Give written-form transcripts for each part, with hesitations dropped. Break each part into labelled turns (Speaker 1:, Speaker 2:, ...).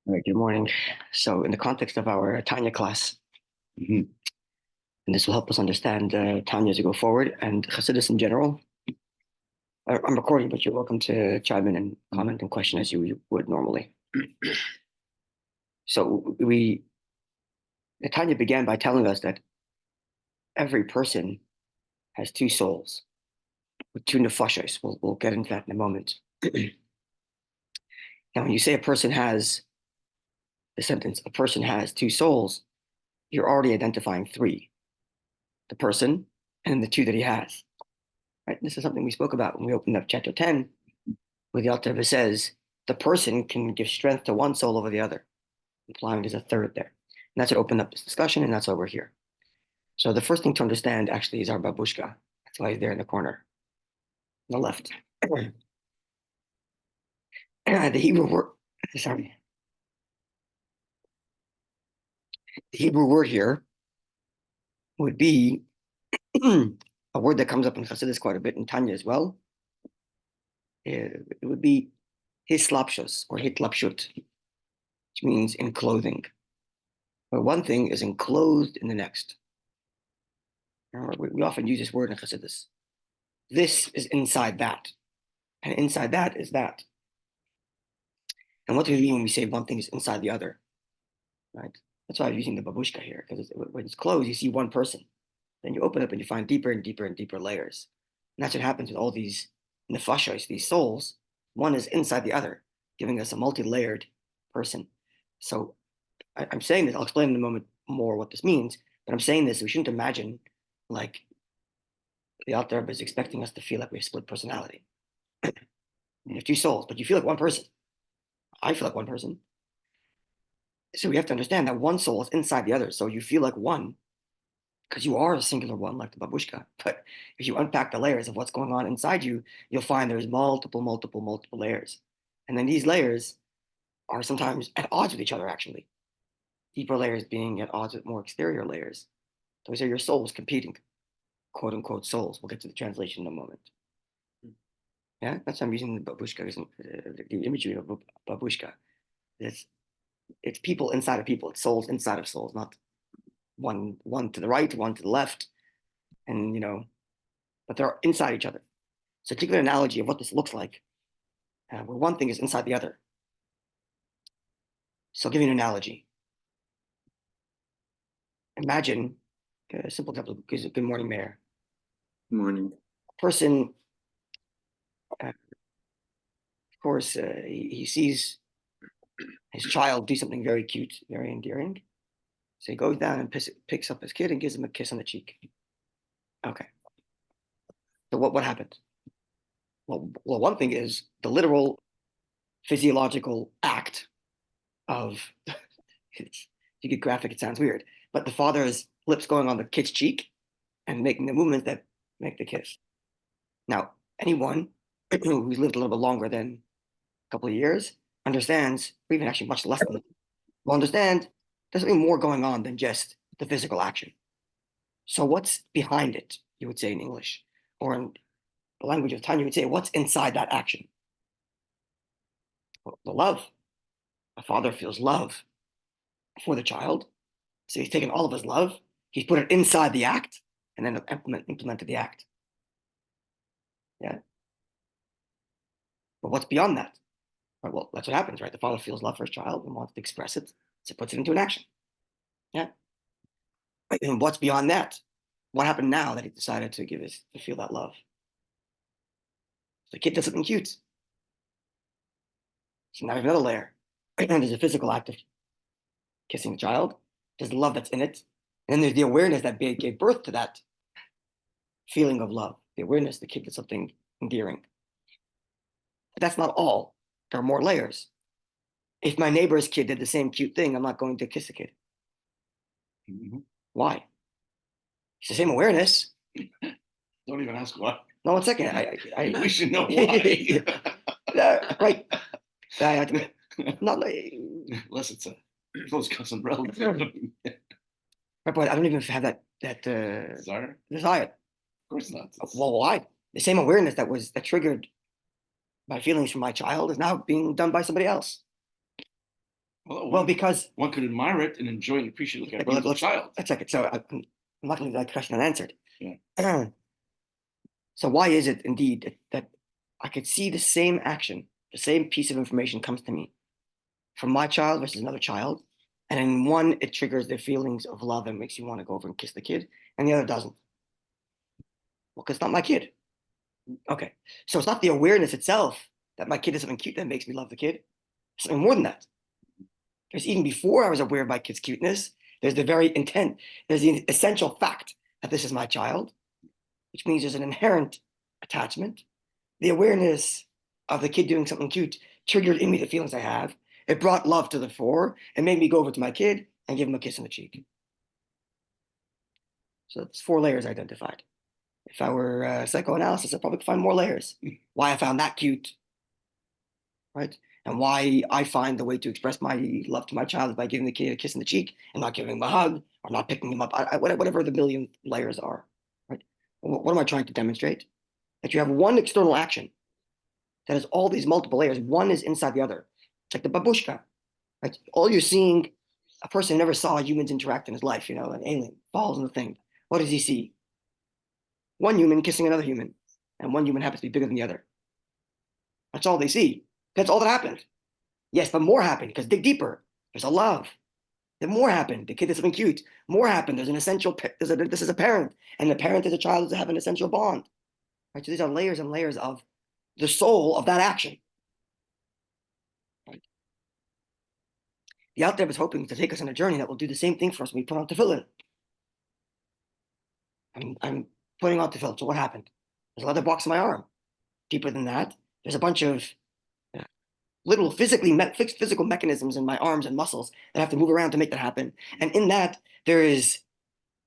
Speaker 1: All right, good morning. So, in the context of our Tanya class, and this will help us understand Tanya as we go forward and Chassidus in general. I'm recording, but you're welcome to chime in and comment and question as you would normally. So, Tanya began by telling us that every person has two souls with two Nefashos. We'll get into that in a moment. Now, when you say a person has the sentence, a person has two souls, you're already identifying three: the person and the two that he has. Right? This is something we spoke about when we opened up chapter 10, where the Alter Rebbe says the person can give strength to one soul over the other, implying there's a third there. And that's what opened up this discussion, and that's why we're here. So the first thing to understand actually is our babushka. That's why he's there in the corner, on the left. The Hebrew word, sorry. The Hebrew word here would be a word that comes up in Chassidus quite a bit, in Tanya as well. It would be hislapshus or hitlapshut, which means in clothing. But one thing is enclosed in the next. We often use this word in Chassidus. This is inside that, and inside that is that. And what do we mean when we say one thing is inside the other? Right? That's why I'm using the babushka here, because when it's closed, you see one person. Then you open up and you find deeper and deeper and deeper layers. And that's what happens with all these nefashos, these souls. One is inside the other, giving us a multi-layered person. So I'm saying this, I'll explain in a moment more what this means, but I'm saying this, we shouldn't imagine like the Alter Rebbe is expecting us to feel like we have split personality. You have two souls, but you feel like one person. I feel like one person. So we have to understand that one soul is inside the other. So you feel like one because you are a singular one, like the babushka. But if you unpack the layers of what's going on inside you, you'll find there's multiple layers. And then these layers are sometimes at odds with each other, actually. Deeper layers being at odds with more exterior layers. Those are your souls competing, quote unquote souls. We'll get to the translation in a moment. Yeah, that's why I'm using the babushka, the imagery of babushka. It's people inside of people. It's souls inside of souls, not one to the right, one to the left, and but they're inside each other. So to give an analogy of what this looks like, where one thing is inside the other. So I'll give you an analogy. Imagine a simple example. Good morning, Mayor.
Speaker 2: Good morning.
Speaker 1: A person, of course, he sees his child do something very cute, very endearing. So he goes down and picks up his kid and gives him a kiss on the cheek. Okay. So what happened? Well, one thing is the literal physiological act of, you get graphic, it sounds weird, but the father's lips going on the kid's cheek and making the movements that make the kiss. Now, anyone who's lived a little bit longer than a couple of years understands, or even actually much less than that, will understand there's something more going on than just the physical action. So what's behind it, you would say in English, or in the language of Tanya, you would say, what's inside that action? Well, the love. A father feels love for the child. So he's taken all of his love, he's put it inside the act, and then implemented the act. Yeah. But what's beyond that? Right, well, that's what happens, right? The father feels love for his child and wants to express it, so puts it into an action. Yeah. And what's beyond that? What happened now that he decided to feel that love? The kid does something cute. So now we have another layer. There's a physical act of kissing the child. There's the love that's in it. And then there's the awareness that gave birth to that feeling of love. The awareness the kid did something endearing. But that's not all. There are more layers. If my neighbor's kid did the same cute thing, I'm not going to kiss the kid.
Speaker 2: Mm-hmm.
Speaker 1: Why? It's the same awareness.
Speaker 2: Don't even ask why.
Speaker 1: No, 1 second.
Speaker 2: We should know why.
Speaker 1: Right. Not
Speaker 2: unless it's a close cousin relative.
Speaker 1: Right, but I don't even have that
Speaker 2: Desire?
Speaker 1: desire.
Speaker 2: Of course not.
Speaker 1: Well, why? The same awareness that triggered my feelings for my child is now being done by somebody else.
Speaker 2: Well,
Speaker 1: because
Speaker 2: one could admire it and enjoy and appreciate looking at a
Speaker 1: well,
Speaker 2: beautiful child.
Speaker 1: let's check it. So I'm not going to leave that question unanswered.
Speaker 2: Yeah.
Speaker 1: So why is it indeed that I could see the same action, the same piece of information comes to me from my child versus another child, and in one it triggers their feelings of love and makes you want to go over and kiss the kid, and the other doesn't? Well, because it's not my kid. Okay, so it's not the awareness itself that my kid is something cute that makes me love the kid. It's something more than that. Because even before I was aware of my kid's cuteness, there's the very intent, there's the essential fact that this is my child, which means there's an inherent attachment. The awareness of the kid doing something cute triggered in me the feelings I have. It brought love to the fore and made me go over to my kid and give him a kiss on the cheek. So it's 4 layers identified. If I were psychoanalysis, I'd probably find more layers. Why I found that cute, right? And why I find the way to express my love to my child is by giving the kid a kiss on the cheek and not giving him a hug or not picking him up, whatever the million layers are, right? What am I trying to demonstrate? That you have one external action that has all these multiple layers. One is inside the other. It's like the babushka, right? All you're seeing, a person who never saw humans interact in his life, an alien falls in the thing. What does he see? One human kissing another human, and one human happens to be bigger than the other. That's all they see. That's all that happened. Yes, but more happened because dig deeper. There's a love. Then more happened. The kid did something cute. More happened. There's an essential. This is a parent, and the parent and the child have an essential bond. Right. So these are layers and layers of the soul of that action. Right. The Alter Rebbe is hoping to take us on a journey that will do the same thing for us when we put on tefillin. I'm putting on tefillin. So what happened? There's a leather box in my arm. Deeper than that, there's a bunch of little physical mechanisms in my arms and muscles that have to move around to make that happen. And in that, there is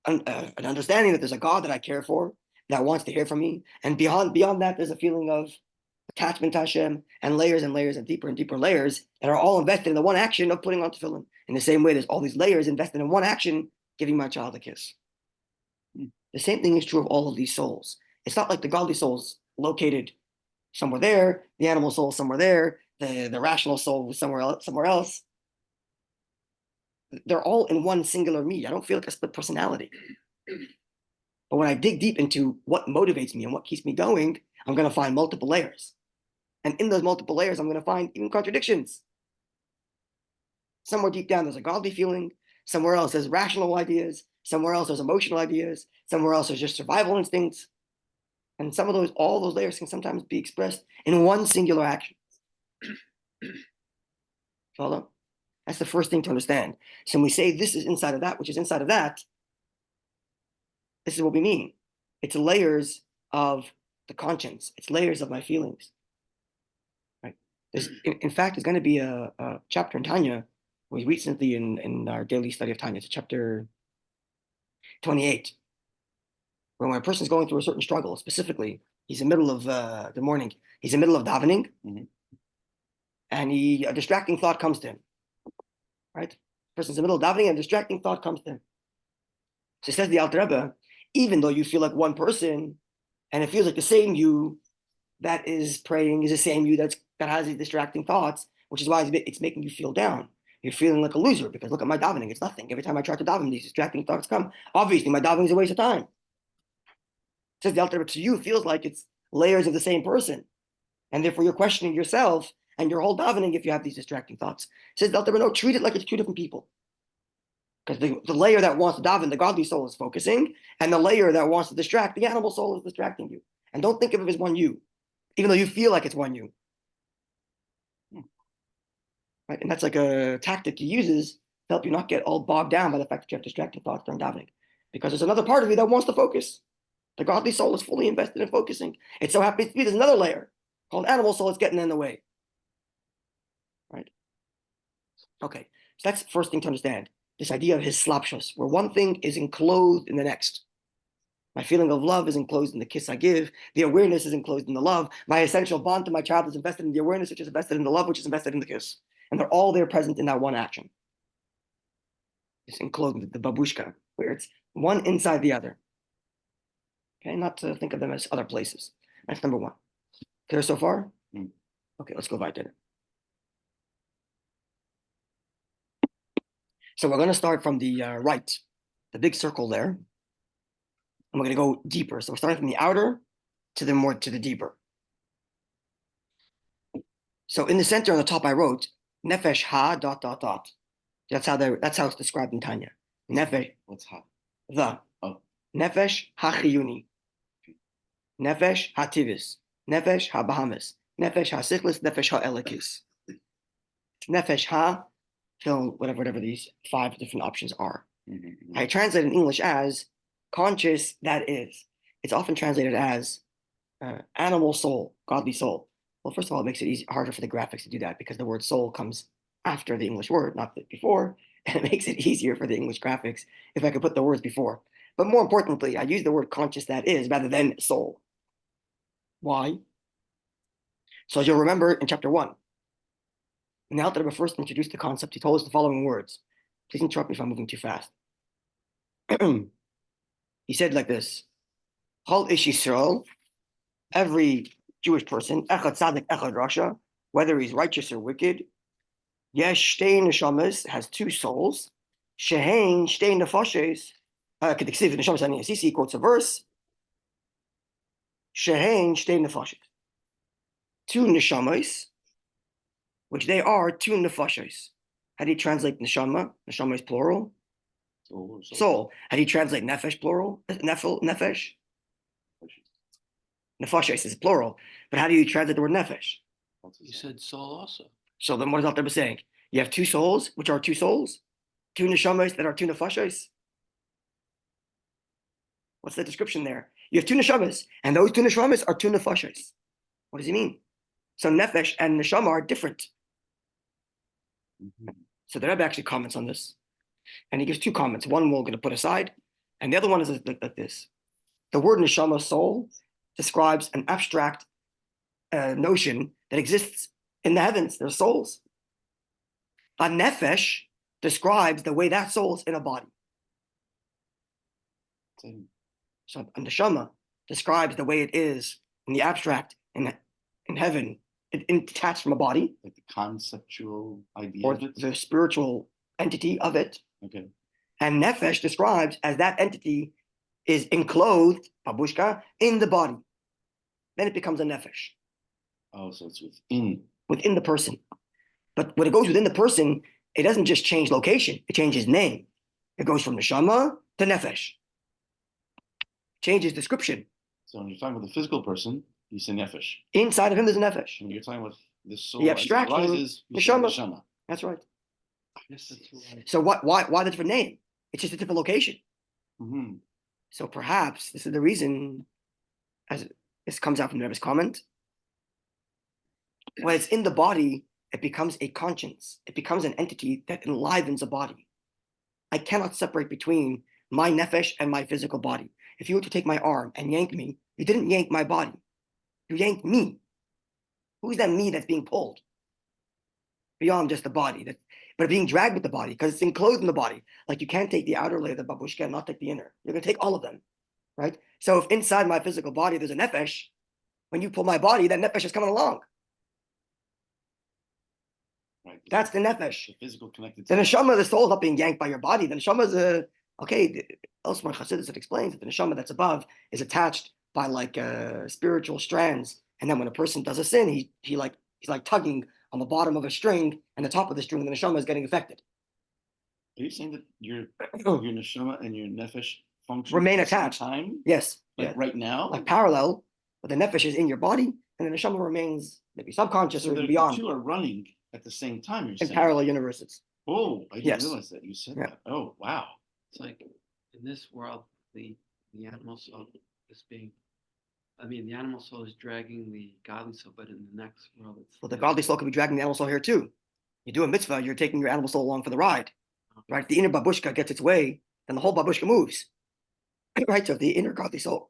Speaker 1: an understanding that there's a God that I care for, that wants to hear from me. And beyond that, there's a feeling of attachment to Hashem and layers and deeper layers that are all invested in the one action of putting on tefillin. In the same way, there's all these layers invested in one action, giving my child a kiss. The same thing is true of all of these souls. It's not like the godly souls located somewhere there, the animal soul somewhere there, the rational soul somewhere else. They're all in one singular me. I don't feel like a split personality. But when I dig deep into what motivates me and what keeps me going, I'm going to find multiple layers. And in those multiple layers, I'm going to find even contradictions. Somewhere deep down, there's a godly feeling. Somewhere else, there's rational ideas. Somewhere else, there's emotional ideas. Somewhere else, there's just survival instincts. And all those layers can sometimes be expressed in one singular action. Follow? That's the first thing to understand. So when we say this is inside of that, which is inside of that, this is what we mean. It's layers of the conscience. It's layers of my feelings. Right? In fact, there's going to be a chapter in Tanya, we recently in our daily study of Tanya, it's chapter 28, where when a person's going through a certain struggle, specifically, he's in the middle of the morning, he's in the middle of davening, and a distracting thought comes to him. Right? The person's in the middle of davening, and a distracting thought comes to him. So says the Alter Rebbe, even though you feel like one person, and it feels like the same you that is praying is the same you that has these distracting thoughts, which is why it's making you feel down. You're feeling like a loser because look at my davening, it's nothing. Every time I try to daven, these distracting thoughts come. Obviously, my davening is a waste of time. Says the Alter Rebbe, to you feels like it's layers of the same person, and therefore you're questioning yourself and your whole davening if you have these distracting thoughts. Says the Alter Rebbe, no, treat it like it's 2 different people. Because the layer that wants to daven, the godly soul is focusing, and the layer that wants to distract, the animal soul is distracting you. And don't think of it as one you, even though you feel like it's one you. Right? And that's like a tactic he uses to help you not get all bogged down by the fact that you have distracting thoughts during davening. Because there's another part of you that wants to focus. The godly soul is fully invested in focusing. It so happens to be there's another layer called animal soul that's getting in the way. Right? Okay, so that's the first thing to understand. This idea of his slapshus, where one thing is enclosed in the next. My feeling of love is enclosed in the kiss I give. The awareness is enclosed in the love. My essential bond to my child is invested in the awareness, which is invested in the love, which is invested in the kiss. And they're all there present in that one action. It's enclosed in the babushka, where it's one inside the other. Okay, not to think of them as other places. That's number one. Clear so far? Okay, let's go weiter. So we're going to start from the right, the big circle there, and we're going to go deeper. So we're starting from the outer to the deeper. So in the center on the top, I wrote Nefesh ha ... That's how it's described in Tanya. Nefesh.
Speaker 2: What's hot?
Speaker 1: The.
Speaker 2: Oh.
Speaker 1: Nefesh ha-chiyuni. Nefesh ha-tivis. Nefesh ha-bahamis. Nefesh ha-sichlis. Nefesh ha-elikis. Nefesh ha, fill whatever these 5 different options are.
Speaker 2: Mm-hmm.
Speaker 1: I translate in English as conscious that is. It's often translated as animal soul, godly soul. Well, first of all, it makes it harder for the graphics to do that because the word soul comes after the English word, not before, and it makes it easier for the English graphics if I could put the words before. But more importantly, I use the word conscious that is rather than soul. Why? So as you'll remember in chapter 1, when the Alter Rebbe first introduced the concept, he told us the following words. Please interrupt me if I'm moving too fast. He said like this: Chol ish Yisrael, every Jewish person, echad tzaddik, echad rasha, whether he's righteous or wicked, yesh shtei neshamas, has 2 souls, shehein shtei nefashos, k'diksiv neshamas ani asisi, quotes a verse, shehein shtei nefashos, 2 neshamas, which they are 2 nefashos. How do you translate neshama? Neshama is plural. Soul. How do you translate nefesh plural? Nefesh? Nefashos is plural. But how do you translate the word nefesh?
Speaker 2: You said soul also.
Speaker 1: So then what is Alter Rebbe saying? You have 2 souls, which are 2 souls, 2 neshamas that are 2 nefashos. What's the description there? You have 2 neshamas, and those 2 neshamas are 2 nefashos. What does he mean? So nefesh and neshama are different. Mm-hmm. So the Rebbe actually comments on this, and he gives 2 comments. One we're going to put aside, and the other one is like this. The word neshama, soul, describes an abstract notion that exists in the heavens. There's souls. A nefesh describes the way that soul's in a body. So a neshama describes the way it is in the abstract in heaven, detached from a body.
Speaker 2: Like the conceptual idea
Speaker 1: or
Speaker 2: of it?
Speaker 1: The spiritual entity of it.
Speaker 2: Okay.
Speaker 1: And nefesh describes as that entity is enclosed, babushka, in the body. Then it becomes a nefesh.
Speaker 2: Oh, so it's within
Speaker 1: the person. But when it goes within the person, it doesn't just change location, it changes name. It goes from neshama to nefesh. Changes description.
Speaker 2: So when you're talking about the physical person, you say nefesh.
Speaker 1: Inside of him, there's a nefesh.
Speaker 2: When you're talking about the soul,
Speaker 1: the abstraction,
Speaker 2: arises,
Speaker 1: neshama. That's right. So why the different name? It's just a different location.
Speaker 2: Mm-hmm.
Speaker 1: So perhaps this is the reason, as this comes out from the Rebbe's comment, when it's in the body, it becomes a conscience. It becomes an entity that enlivens a body. I cannot separate between my nefesh and my physical body. If you were to take my arm and yank me, you didn't yank my body. You yanked me. Who's that me that's being pulled? Beyond just the body, but being dragged with the body because it's enclosed in the body. Like you can't take the outer layer of the babushka and not take the inner. You're going to take all of them, right? So if inside my physical body there's a nefesh, when you pull my body, that nefesh is coming along.
Speaker 2: Right.
Speaker 1: That's the nefesh.
Speaker 2: The physical connected.
Speaker 1: The neshama, the soul is not being yanked by your body. The neshama is elsewhere Chassidus it explains that the neshama that's above is attached by like spiritual strands, and then when a person does a sin, he's like tugging on the bottom of a string, and the top of the string, the neshama is getting affected.
Speaker 2: Are you saying that your neshama and your nefesh function
Speaker 1: remain attached?
Speaker 2: Time?
Speaker 1: Yes.
Speaker 2: Like right now?
Speaker 1: Like parallel, but the nefesh is in your body, and the neshama remains maybe subconscious or beyond.
Speaker 2: The 2 are running at the same time. You're
Speaker 1: in
Speaker 2: saying
Speaker 1: parallel universes.
Speaker 2: Oh, I didn't realize that. You said that. Oh, wow.
Speaker 3: It's like in this world, the animal soul is being. I mean, the animal soul is dragging the godly soul, but in the next world, it's.
Speaker 1: Well, the godly soul could be dragging the animal soul here too. You do a mitzvah, you're taking your animal soul along for the ride, right? If the inner babushka gets its way, then the whole babushka moves, right? So if the inner godly soul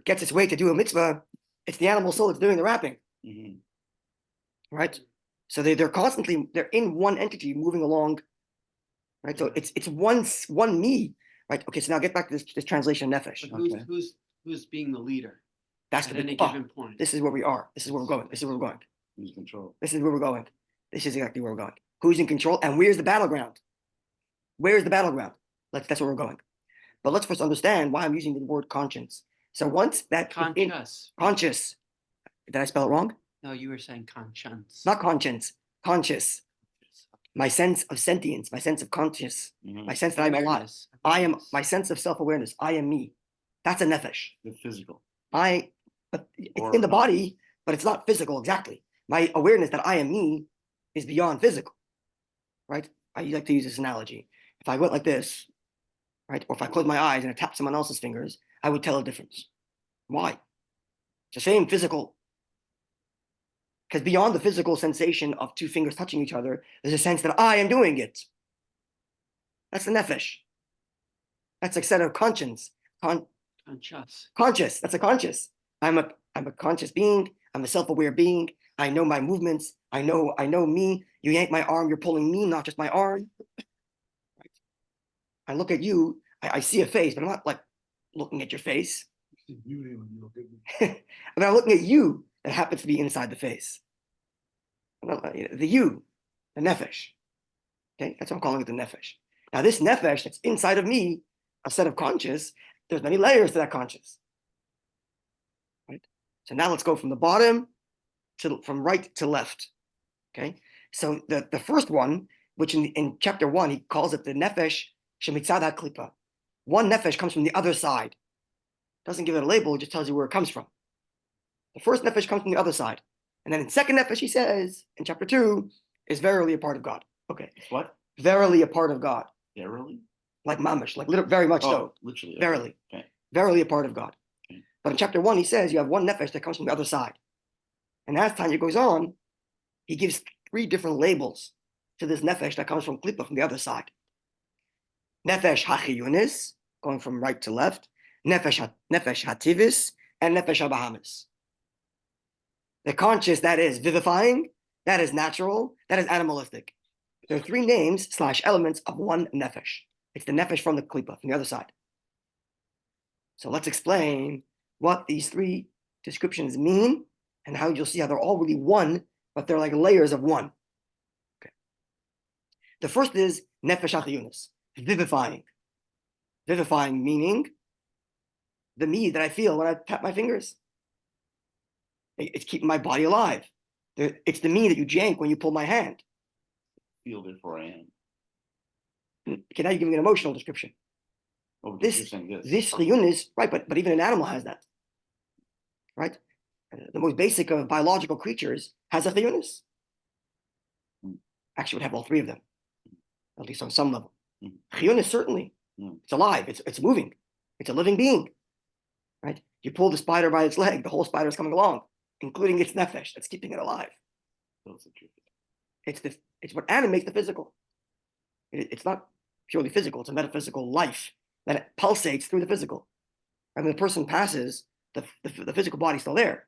Speaker 1: gets its way to do a mitzvah, it's the animal soul that's doing the wrapping, right? So they're constantly in one entity moving along, right? So it's one me, right? Okay, so now get back to this translation of nefesh.
Speaker 3: Who's being the leader?
Speaker 1: That's
Speaker 3: at any given point.
Speaker 1: This is where we are. This is where we're going. This is where we're going.
Speaker 2: Who's in control?
Speaker 1: This is where we're going. This is exactly where we're going. Who's in control and where's the battleground? Where's the battleground? That's where we're going. But let's first understand why I'm using the word conscience. So once that conscious, did I spell it wrong?
Speaker 3: No, you were saying conscience.
Speaker 1: Not conscience, conscious. My sense of sentience, my sense of conscious, my sense that I'm alive. I am my sense of self-awareness. I am me. That's a nefesh.
Speaker 2: The physical.
Speaker 1: But it's in the body, but it's not physical exactly. My awareness that I am me is beyond physical, right? I like to use this analogy. If I went like this, right, or if I closed my eyes and I tapped someone else's fingers, I would tell a difference. Why? It's the same physical. Because beyond the physical sensation of two fingers touching each other, there's a sense that I am doing it. That's the nefesh. That's a set of conscience. Conscious. That's a conscious. I'm a conscious being. I'm a self-aware being. I know my movements. I know me. You yank my arm, you're pulling me, not just my arm. Right? I look at you, I see a face, but I'm not like looking at your face. I mean, I'm looking at you that happens to be inside the face. The you, the nefesh. Okay, that's what I'm calling it, the nefesh. Now, this nefesh that's inside of me, a set of conscious, there's many layers to that conscious. Right? So now let's go from the bottom from right to left. Okay, so the first one, which in chapter 1, he calls it the nefesh shemitzad klipa. One nefesh comes from the other side. Doesn't give it a label, it just tells you where it comes from. The first nefesh comes from the other side. And then in second nefesh, he says, in chapter 2, is verily a part of God. Okay.
Speaker 2: What?
Speaker 1: Verily a part of God.
Speaker 2: Verily?
Speaker 1: Like mamish, like very much so.
Speaker 2: Literally.
Speaker 1: Verily.
Speaker 2: Okay.
Speaker 1: Verily a part of God.
Speaker 2: Okay.
Speaker 1: But in chapter 1, he says you have one nefesh that comes from the other side. And as Tanya goes on, he gives 3 different labels to this nefesh that comes from klipa, from the other side. Nefesh hachiyunis, going from right to left. Nefesh hativis, and nefesh habahamis. The conscious, that is vivifying, that is natural, that is animalistic. There are 3 names / elements of one nefesh. It's the nefesh from the klipa, from the other side. So let's explain what these 3 descriptions mean and how you'll see how they're all really one, but they're like layers of one. Okay. The first is nefesh hachiyunis, vivifying. Vivifying meaning the me that I feel when I tap my fingers. It's keeping my body alive. It's the me that you jank when you pull my hand.
Speaker 2: Feel therefore I am.
Speaker 1: Okay, now you're giving an emotional description.
Speaker 2: Oh,
Speaker 1: This chiyunis, right? But even an animal has that, right? The most basic of biological creatures has a chiyunis. Actually, would have all 3 of them, at least on some level. Chiyunis certainly, it's alive. It's moving. It's a living being, right? You pull the spider by its leg, the whole spider is coming along, including its nefesh that's keeping it alive.
Speaker 2: That's the truth.
Speaker 1: It's what animates the physical. It's not purely physical. It's a metaphysical life that pulsates through the physical. I mean, the person passes, the physical body's still there,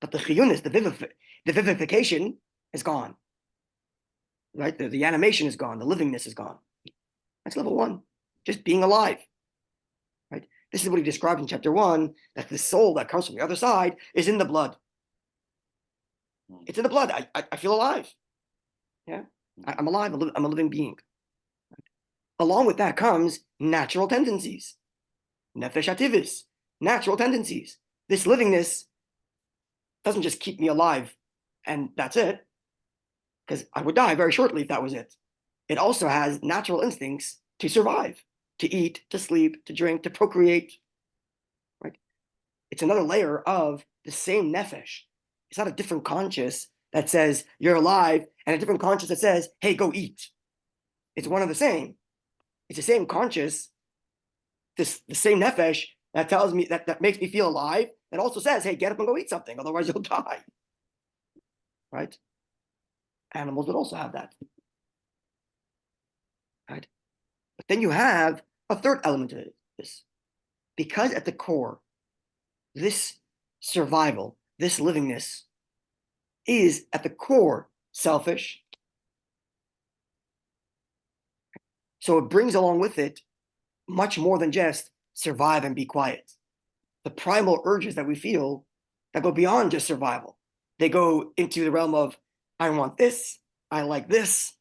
Speaker 1: but the chiyunis, the vivification is gone. Right? The animation is gone. The livingness is gone. That's level 1, just being alive. Right? This is what he describes in chapter 1, that the soul that comes from the other side is in the blood. It's in the blood. I feel alive. Yeah, I'm alive. I'm a living being. Along with that comes natural tendencies. Nefesh hativis, natural tendencies. This livingness doesn't just keep me alive and that's it, because I would die very shortly if that was it. It also has natural instincts to survive, to eat, to sleep, to drink, to procreate. Right? It's another layer of the same nefesh. It's not a different conscious that says you're alive and a different conscious that says, hey, go eat. It's one and the same. It's the same conscious, the same nefesh that tells me, that makes me feel alive, that also says, hey, get up and go eat something, otherwise you'll die. Right? Animals would also have that. Right? But then you have a third element to this. Because at the core, this survival, this livingness is at the core selfish. So it brings along with it much more than just survive and be quiet. The primal urges that we feel that go beyond just survival. They go into the realm of, I want this, I like this.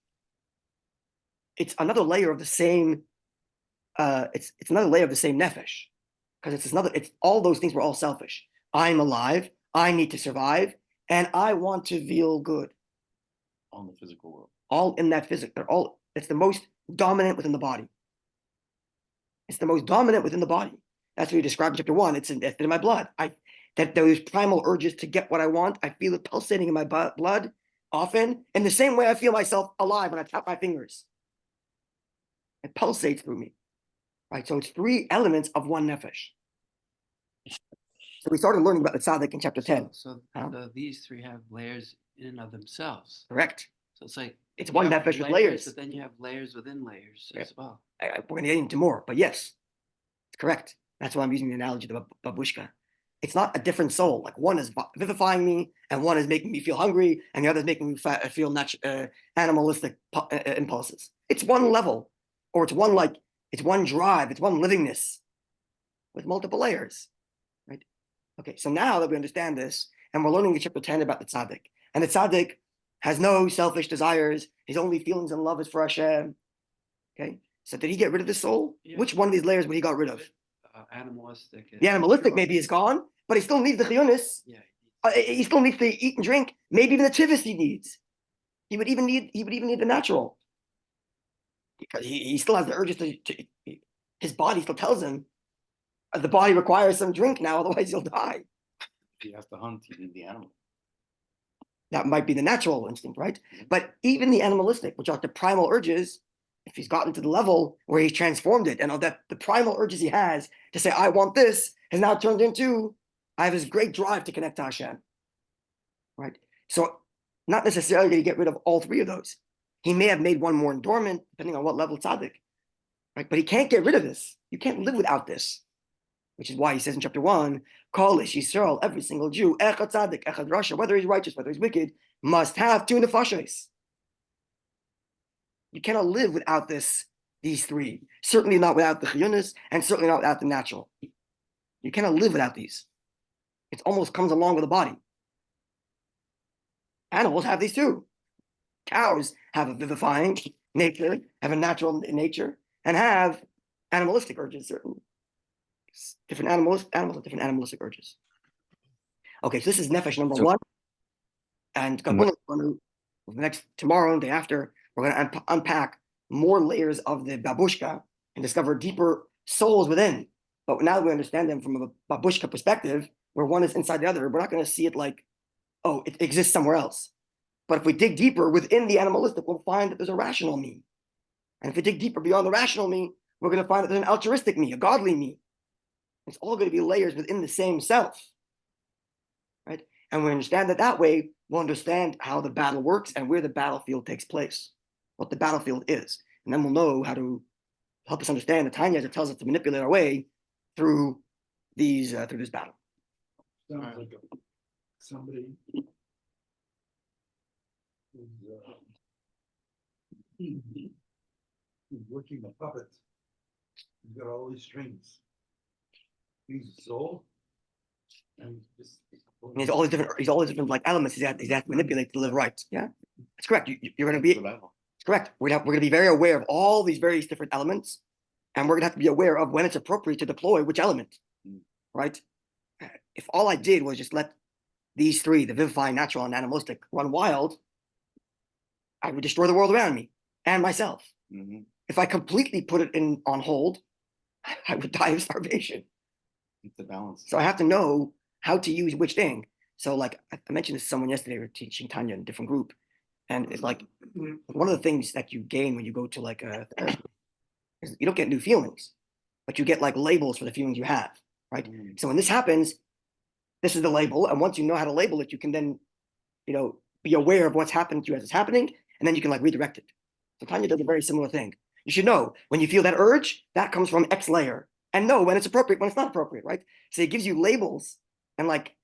Speaker 1: it's another layer of the same. It's another layer of the same nefesh, because it's all those things were all selfish. I'm alive. I need to survive, and I want to feel good.
Speaker 2: On the physical world.
Speaker 1: All in that physical. It's the most dominant within the body. It's the most dominant within the body. That's what you described in chapter 1. It's in my blood. That those primal urges to get what I want, I feel it pulsating in my blood often, in the same way I feel myself alive when I tap my fingers. It pulsates through me, right? So it's 3 elements of one nefesh. So we started learning about the tzaddik in chapter 10.
Speaker 3: So these 3 have layers in and of themselves.
Speaker 1: Correct.
Speaker 3: So it's like
Speaker 1: It's one nefesh with layers.
Speaker 3: But then you have layers within layers as well.
Speaker 1: We're going to get into more, but yes, it's correct. That's why I'm using the analogy of the babushka. It's not a different soul. Like one is vivifying me, and one is making me feel hungry, and the other is making me feel animalistic impulses. It's one level, or it's one drive, it's one livingness with multiple layers, right? Okay, so now that we understand this, and we're learning in chapter 10 about the tzaddik, and the tzaddik has no selfish desires. His only feelings and love is for Hashem. Okay, so did he get rid of the soul?
Speaker 3: Yeah.
Speaker 1: Which one of these layers would he got rid of?
Speaker 3: Animalistic.
Speaker 1: The animalistic maybe is gone, but he still needs the chiyunis.
Speaker 3: Yeah.
Speaker 1: He still needs to eat and drink. Maybe even the tivus he needs. He would even need the natural, because he still has the urges to his body still tells him the body requires some drink now, otherwise he'll die.
Speaker 2: If he has to hunt, he needs the animal.
Speaker 1: That might be the natural instinct, right? But even the animalistic, which are the primal urges, if he's gotten to the level where he's transformed it, and that the primal urges he has to say, I want this, has now turned into, I have this great drive to connect to Hashem, right? So not necessarily did he get rid of all 3 of those. He may have made one more dormant, depending on what level tzaddik, right? But he can't get rid of this. You can't live without this, which is why he says in chapter 1, Kol ish Yisrael, every single Jew, echad tzaddik, echad rasha, whether he's righteous, whether he's wicked, must have 2 nefashos. You cannot live without these 3. Certainly not without the chiyunis, and certainly not without the natural. You cannot live without these. It almost comes along with the body. Animals have these too. Cows have a vivifying nature, have a natural nature, and have animalistic urges. Certain different animals have different animalistic urges. Okay, so this is nefesh number 1, and God willing, tomorrow and the day after, we're going to unpack more layers of the babushka and discover deeper souls within. But now that we understand them from a babushka perspective, where one is inside the other, we're not going to see it like, oh, it exists somewhere else. But if we dig deeper within the animalistic, we'll find that there's a rational me. And if we dig deeper beyond the rational me, we're going to find that there's an altruistic me, a godly me. It's all going to be layers within the same self, right? And we understand that way, we'll understand how the battle works and where the battlefield takes place, what the battlefield is. And then we'll know how to help us understand the Tanya, as it tells us to manipulate our way through this battle.
Speaker 4: Sounds like somebody who's working a puppet. He's got all these strings. He's a soul, and
Speaker 1: He's all these different like elements he has to manipulate to live right. Yeah, that's correct. You're going to be correct. We're going to be very aware of all these various different elements, and we're going to have to be aware of when it's appropriate to deploy which element, right? If all I did was just let these 3, the vivifying, natural, and animalistic, run wild, I would destroy the world around me and myself.
Speaker 2: Mm-hmm.
Speaker 1: If I completely put it on hold, I would die of starvation.
Speaker 2: It's the balance.
Speaker 1: So I have to know how to use which thing. So like I mentioned this to someone yesterday, we were teaching Tanya in a different group. And it's like one of the things that you gain when you go to like a therapy is you don't get new feelings, but you get like labels for the feelings you have, right?
Speaker 2: Mm.
Speaker 1: So when this happens, this is the label. And once you know how to label it, you can then, be aware of what's happened to you as it's happening, and then you can like redirect it. So Tanya does a very similar thing. You should know when you feel that urge, that comes from X layer, and know when it's appropriate, when it's not appropriate, right? So it gives you labels and like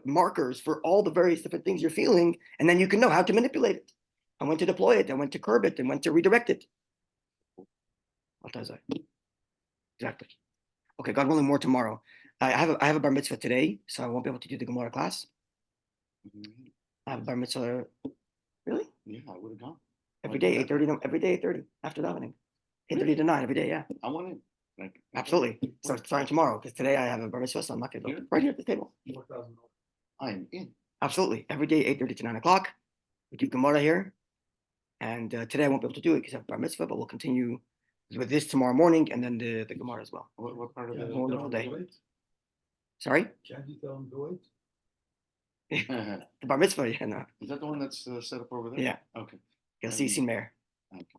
Speaker 1: markers for all the various different things you're feeling, and then you can know how to manipulate it, and when to deploy it, and when to curb it, and when to redirect it. What does that? Exactly. Okay, God willing, more tomorrow. I have a bar mitzvah today, so I won't be able to do the Gemara class.
Speaker 2: Mm-hmm.
Speaker 1: I have a bar mitzvah. Really?
Speaker 2: Yeah, I would have gone.
Speaker 1: Every
Speaker 2: Like
Speaker 1: day,
Speaker 2: that?
Speaker 1: 8:30, every day, 8:30, after davening. 8:30 to 9 every day, yeah.
Speaker 2: I want to, like.
Speaker 1: Absolutely. So starting tomorrow, because today I have a bar mitzvah, so I'm not gonna go
Speaker 2: Here?
Speaker 1: right here at the table.
Speaker 4: $4,000.
Speaker 2: I am in.
Speaker 1: Absolutely. Every day, 8:30 to 9 o'clock. We do Gemara here. And today I won't be able to do it because I have bar mitzvah, but we'll continue with this tomorrow morning and then the Gemara as well.
Speaker 2: What part of
Speaker 4: Can't
Speaker 2: the?
Speaker 4: you tell
Speaker 1: Wonderful
Speaker 4: them
Speaker 1: day.
Speaker 4: to wait?
Speaker 1: Sorry?
Speaker 4: Can't you tell them to wait?
Speaker 1: The bar mitzvah, yeah, no.
Speaker 2: Is that the one that's set up over there?
Speaker 1: Yeah.
Speaker 2: Okay.
Speaker 1: You'll see Mayor.
Speaker 2: Okay.